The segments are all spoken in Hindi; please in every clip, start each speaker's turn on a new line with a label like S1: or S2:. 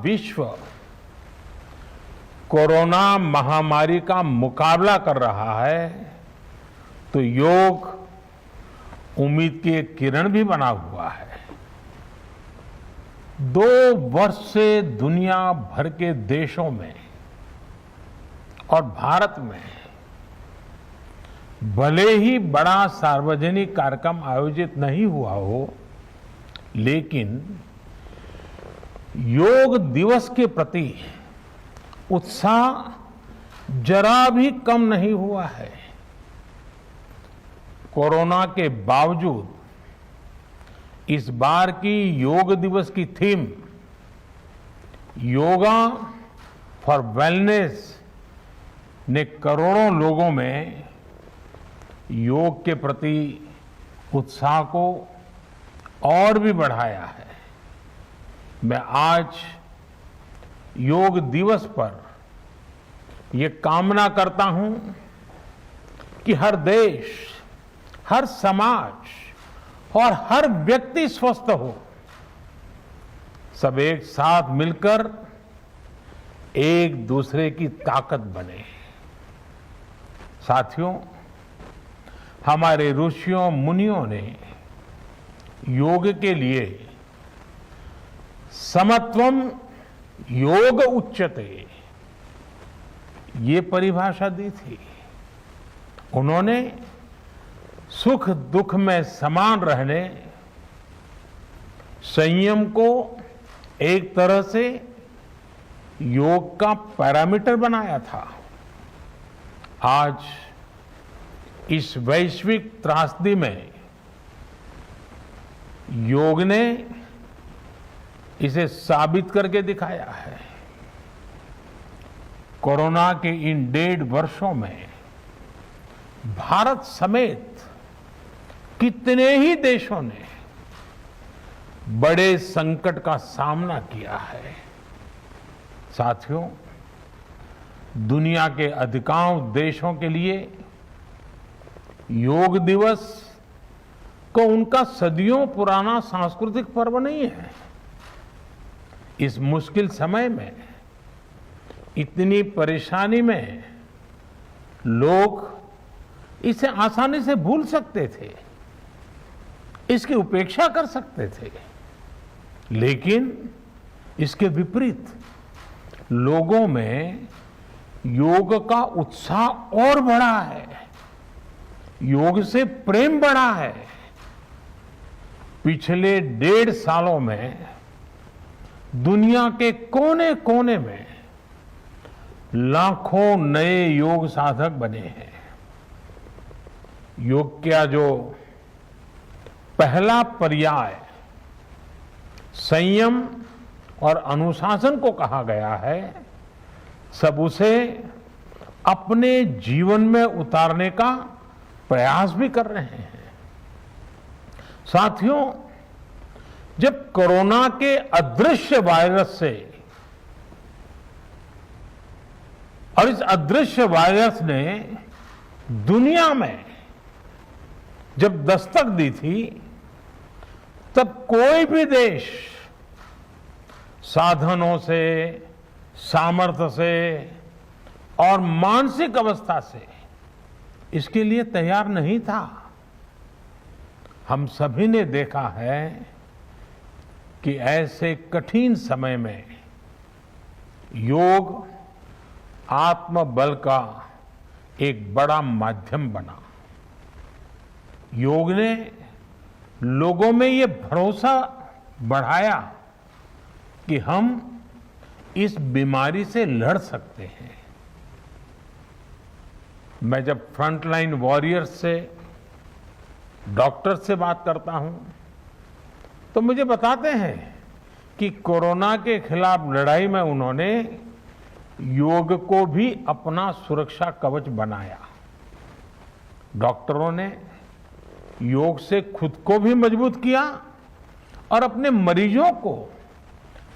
S1: विश्व कोरोना महामारी का मुकाबला कर रहा है तो योग उम्मीद की एक किरण भी बना हुआ है। 2 वर्ष से दुनिया भर के देशों में और भारत में भले ही बड़ा सार्वजनिक कार्यक्रम आयोजित नहीं हुआ हो, लेकिन योग दिवस के प्रति उत्साह जरा भी कम नहीं हुआ है। कोरोना के बावजूद इस बार की योग दिवस की थीम योगा फॉर वेलनेस ने करोड़ों लोगों में योग के प्रति उत्साह को और भी बढ़ाया है। मैं आज योग दिवस पर ये कामना करता हूं कि हर देश, हर समाज और हर व्यक्ति स्वस्थ हो। सब एक साथ मिलकर एक दूसरे की ताकत बने। साथियों, हमारे ऋषियों मुनियों ने योग के लिए समत्वम योग उच्यते ये परिभाषा दी थी। उन्होंने सुख दुख में समान रहने, संयम को एक तरह से योग का पैरामीटर बनाया था। आज इस वैश्विक त्रासदी में योग ने इसे साबित करके दिखाया है। कोरोना के इन 1.5 वर्षों में भारत समेत कितने ही देशों ने बड़े संकट का सामना किया है। साथियों, दुनिया के अधिकांश देशों के लिए योग दिवस को उनका सदियों पुराना सांस्कृतिक पर्व नहीं है। इस मुश्किल समय में, इतनी परेशानी में लोग इसे आसानी से भूल सकते थे, इसकी उपेक्षा कर सकते थे, लेकिन इसके विपरीत लोगों में योग का उत्साह और बढ़ा है, योग से प्रेम बढ़ा है। पिछले 1.5 सालों में दुनिया के कोने कोने में लाखों नए योग साधक बने हैं। योग का जो पहला पर्याय संयम और अनुशासन को कहा गया है, सब उसे अपने जीवन में उतारने का प्रयास भी कर रहे हैं। साथियों, जब कोरोना के अदृश्य वायरस से और इस अदृश्य वायरस ने दुनिया में जब दस्तक दी थी, तब कोई भी देश साधनों से, सामर्थ्य से और मानसिक अवस्था से इसके लिए तैयार नहीं था। हम सभी ने देखा है कि ऐसे कठिन समय में योग आत्मबल का एक बड़ा माध्यम बना। योग ने लोगों में ये भरोसा बढ़ाया कि हम इस बीमारी से लड़ सकते हैं। मैं जब फ्रंटलाइन वॉरियर्स से, डॉक्टर से बात करता हूं, तो मुझे बताते हैं कि कोरोना के खिलाफ लड़ाई में उन्होंने योग को भी अपना सुरक्षा कवच बनाया। डॉक्टरों ने योग से खुद को भी मजबूत किया और अपने मरीजों को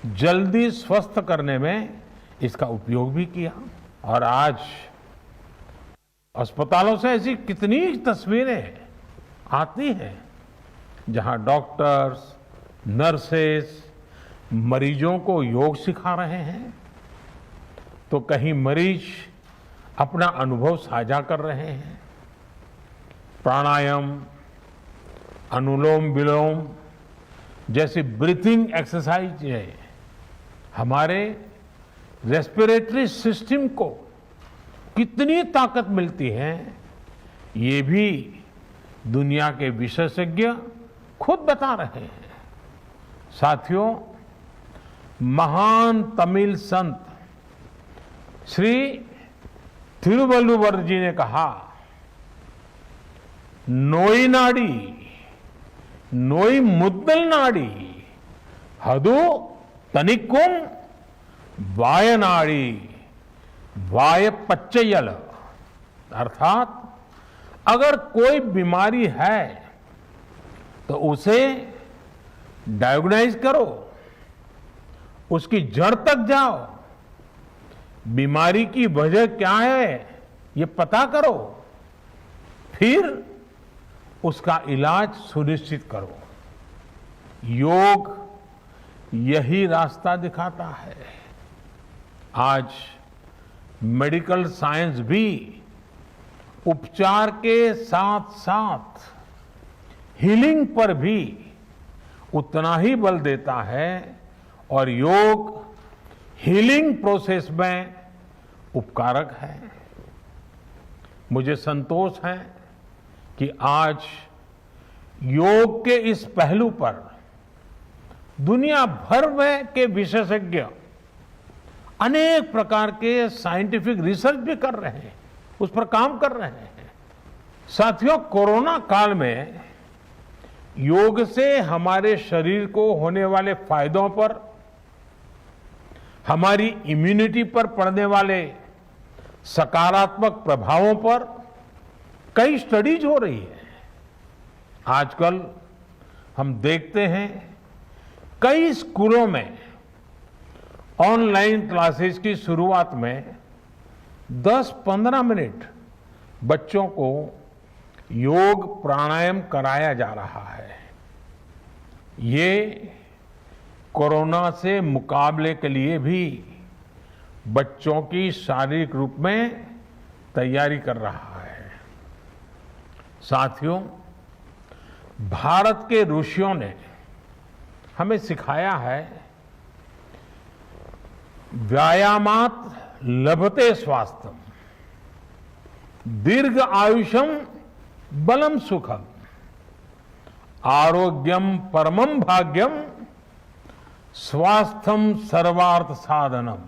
S1: जल्दी स्वस्थ करने में इसका उपयोग भी किया। और आज अस्पतालों से ऐसी कितनी तस्वीरें आती हैं जहां डॉक्टर्स, नर्सेस मरीजों को योग सिखा रहे हैं, तो कहीं मरीज अपना अनुभव साझा कर रहे हैं। प्राणायाम, अनुलोम विलोम जैसी ब्रीथिंग एक्सरसाइज है हमारे रेस्पिरेटरी सिस्टम को कितनी ताकत मिलती है, ये भी दुनिया के विशेषज्ञ खुद बता रहे हैं। साथियों, महान तमिल संत श्री तिरुवल्लुवर जी ने कहा, नोई नाडी नोई मुद्दल नाडी हदु तनिक्कुम वायनाडी वाय पच्चयल। अर्थात अगर कोई बीमारी है तो उसे डायग्नाइज करो, उसकी जड़ तक जाओ, बीमारी की वजह क्या है ये पता करो, फिर उसका इलाज सुनिश्चित करो। योग यही रास्ता दिखाता है। आज मेडिकल साइंस भी उपचार के साथ साथ हीलिंग पर भी उतना ही बल देता है और योग हीलिंग प्रोसेस में उपकारक है। मुझे संतोष है कि आज योग के इस पहलू पर दुनिया भर में के विशेषज्ञ अनेक प्रकार के साइंटिफिक रिसर्च भी कर रहे हैं, उस पर काम कर रहे हैं। साथियों, कोरोना काल में योग से हमारे शरीर को होने वाले फायदों पर, हमारी इम्यूनिटी पर पड़ने वाले सकारात्मक प्रभावों पर कई स्टडीज हो रही है। आजकल हम देखते हैं कई स्कूलों में ऑनलाइन क्लासेस की शुरुआत में 10-15 मिनट बच्चों को योग प्राणायाम कराया जा रहा है। ये कोरोना से मुकाबले के लिए भी बच्चों की शारीरिक रूप में तैयारी कर रहा है। साथियों, भारत के ऋषियों ने हमें सिखाया है, व्यायामात लभते स्वास्थ्यम, दीर्घ आयुषम बलम सुखम, आरोग्यम परमम भाग्यम, स्वास्थ्यम सर्वार्थ साधनम।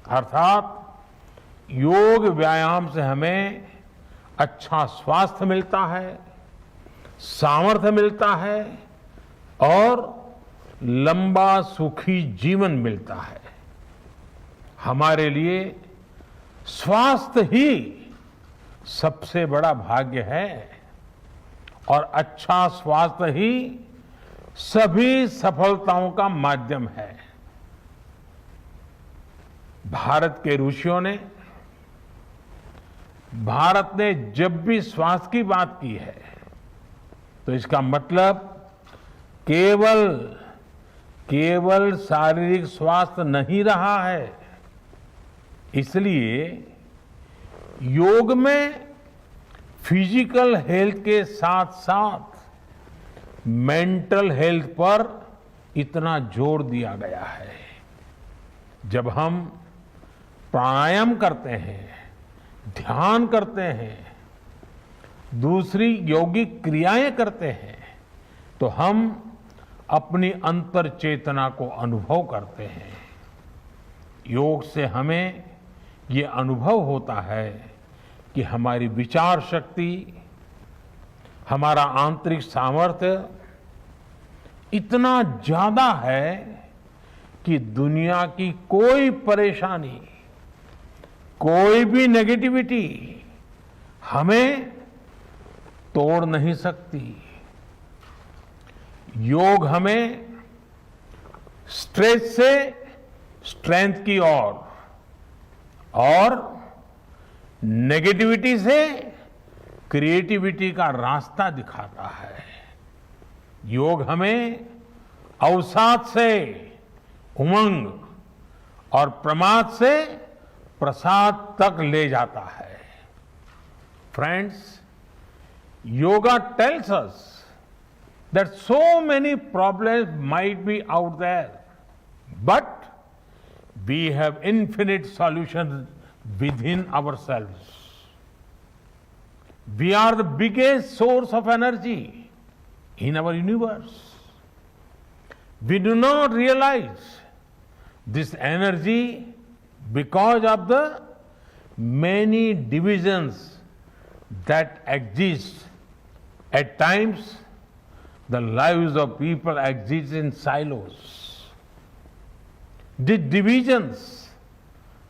S1: अर्थात योग व्यायाम से हमें अच्छा स्वास्थ्य मिलता है, सामर्थ्य मिलता है और लंबा सुखी जीवन मिलता है। हमारे लिए स्वास्थ्य ही सबसे बड़ा भाग्य है और अच्छा स्वास्थ्य ही सभी सफलताओं का माध्यम है। भारत के ऋषियों ने, भारत ने जब भी स्वास्थ्य की बात की है तो इसका मतलब केवल शारीरिक स्वास्थ्य नहीं रहा है। इसलिए योग में फिजिकल हेल्थ के साथ साथ मेंटल हेल्थ पर इतना जोर दिया गया है। जब हम प्राणायाम करते हैं, ध्यान करते हैं, दूसरी यौगिक क्रियाएं करते हैं, तो हम अपनी अंतर चेतना को अनुभव करते हैं। योग से हमें ये अनुभव होता है कि हमारी विचार शक्ति, हमारा आंतरिक सामर्थ्य इतना ज्यादा है कि दुनिया की कोई परेशानी, कोई भी नेगेटिविटी हमें तोड़ नहीं सकती। योग हमें स्ट्रेस से स्ट्रेंथ की ओर और नेगेटिविटी से क्रिएटिविटी का रास्ता दिखाता है। योग हमें अवसाद से उमंग और प्रमाद से प्रसाद तक ले जाता है। Friends, yoga tells us that so many problems might be out there, but we have infinite solutions within ourselves. We are the biggest source of energy in our universe. We do not realize this energy because of the many divisions that exist. At times, the lives of people exist in silos. These divisions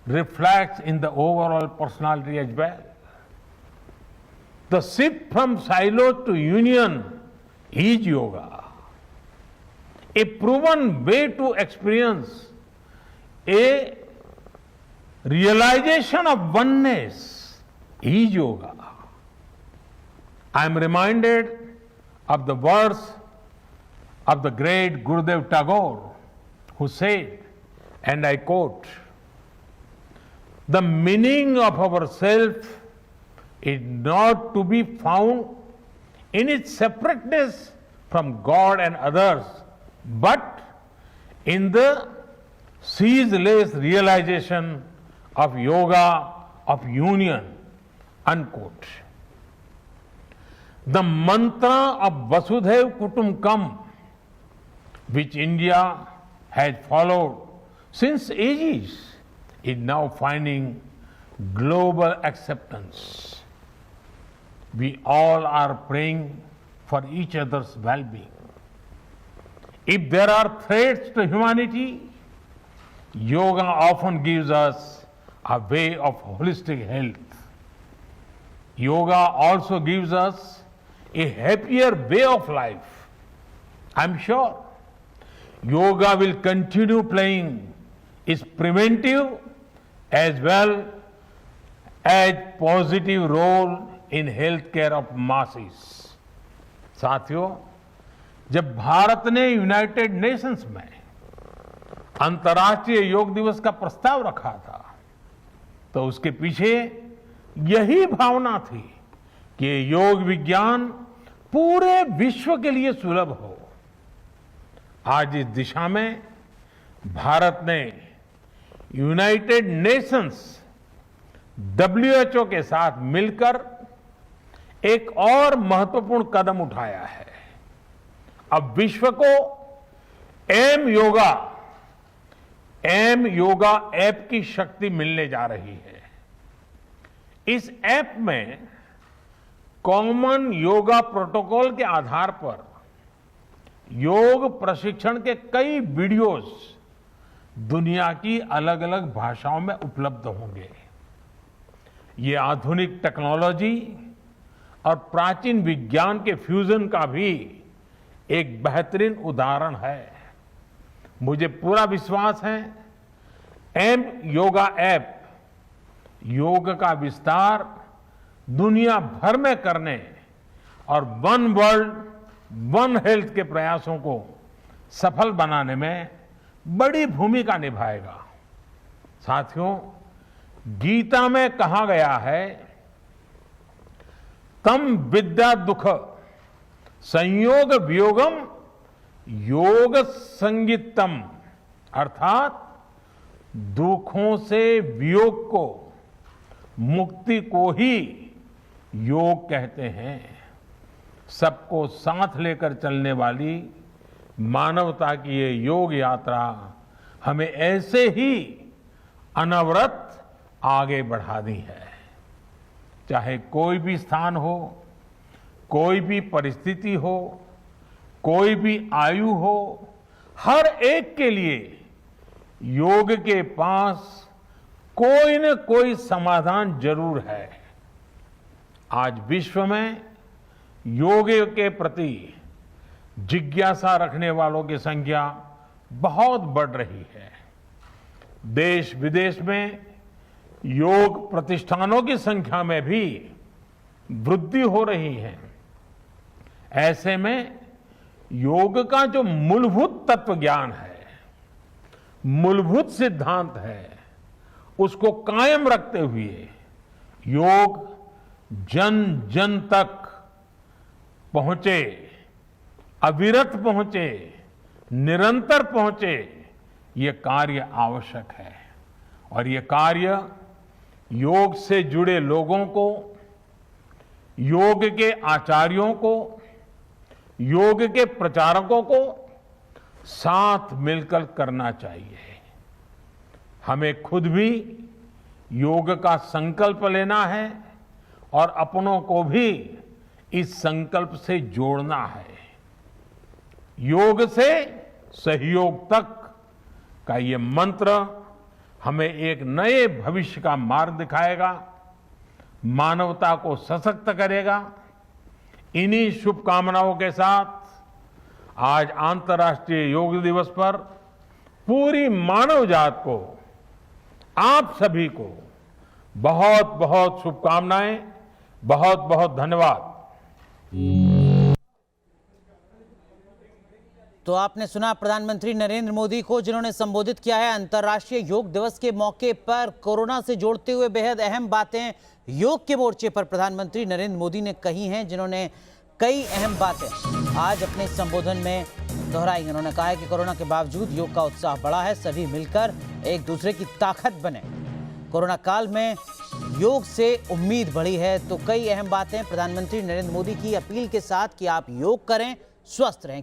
S1: reflect in the overall personality as well. The shift from silo to union is yoga. A proven way to experience a realization of oneness is yoga. I am reminded of the words of the great Gurudev Tagore, who said, and I quote, "The meaning of our self is not to be found in its separateness from God and others, but in the ceaseless realization of yoga of union," unquote. The mantra of Vasudhaiv Kutumbakam, which India has followed since ages, is now finding global acceptance. We all are praying for each other's well-being. If there are threats to humanity, yoga often gives us a way of holistic health. Yoga also gives us a happier way of life. I'm sure yoga will continue playing its preventive as well as positive role in healthcare of masses. साथियों, जब भारत ने यूनाइटेड नेशंस में अंतर्राष्ट्रीय योग दिवस का प्रस्ताव रखा था, तो उसके पीछे यही भावना थी कि योग विज्ञान पूरे विश्व के लिए सुलभ हो। आज इस दिशा में भारत ने यूनाइटेड नेशंस WHO के साथ मिलकर एक और महत्वपूर्ण कदम उठाया है। अब विश्व को एम योगा ऐप की शक्ति मिलने जा रही है। इस ऐप में कॉमन योगा प्रोटोकॉल के आधार पर योग प्रशिक्षण के कई वीडियोस दुनिया की अलग अलग भाषाओं में उपलब्ध होंगे। ये आधुनिक टेक्नोलॉजी और प्राचीन विज्ञान के फ्यूजन का भी एक बेहतरीन उदाहरण है। मुझे पूरा विश्वास है एम योगा ऐप योग का विस्तार दुनिया भर में करने और वन वर्ल्ड वन हेल्थ के प्रयासों को सफल बनाने में बड़ी भूमिका निभाएगा। साथियों, गीता में कहा गया है, तम विद्या दुख संयोग वियोगम योग संगीतम, अर्थात दुखों से वियोग को, मुक्ति को ही योग कहते हैं। सबको साथ लेकर चलने वाली मानवता की ये योग यात्रा हमें ऐसे ही अनवरत आगे बढ़ानी है। चाहे कोई भी स्थान हो, कोई भी परिस्थिति हो, कोई भी आयु हो, हर एक के लिए योग के पास कोई न कोई समाधान जरूर है। आज विश्व में योग के प्रति जिज्ञासा रखने वालों की संख्या बहुत बढ़ रही है। देश विदेश में योग प्रतिष्ठानों की संख्या में भी वृद्धि हो रही है। ऐसे में योग का जो मूलभूत तत्व ज्ञान है मूलभूत सिद्धांत है उसको कायम रखते हुए योग जन जन तक पहुंचे, अविरत पहुंचे, निरंतर पहुंचे, ये कार्य आवश्यक है। और ये कार्य योग से जुड़े लोगों को, योग के आचार्यों को, योग के प्रचारकों को साथ मिलकर करना चाहिए। हमें खुद भी योग का संकल्प लेना है और अपनों को भी इस संकल्प से जोड़ना है। योग से सहयोग तक का ये मंत्र हमें एक नए भविष्य का मार्ग दिखाएगा, मानवता को सशक्त करेगा। इन्हीं शुभकामनाओं के साथ आज अंतर्राष्ट्रीय योग दिवस पर पूरी मानव जात को, आप सभी को बहुत बहुत शुभकामनाएं, बहुत बहुत धन्यवाद।
S2: तो आपने सुना प्रधानमंत्री नरेंद्र मोदी को, जिन्होंने संबोधित किया है अंतर्राष्ट्रीय योग दिवस के मौके पर। कोरोना से जोड़ते हुए बेहद अहम बातें योग के मोर्चे पर प्रधानमंत्री नरेंद्र मोदी ने कही हैं, जिन्होंने कई अहम बातें आज अपने संबोधन में दोहराई। उन्होंने कहा है कि कोरोना के बावजूद योग का उत्साह बढ़ा है, सभी मिलकर एक दूसरे की ताकत बने। कोरोना काल में योग से उम्मीद बढ़ी है। तो कई अहम बातें प्रधानमंत्री नरेंद्र मोदी की अपील के साथ कि आप योग करें, स्वस्थ रहें।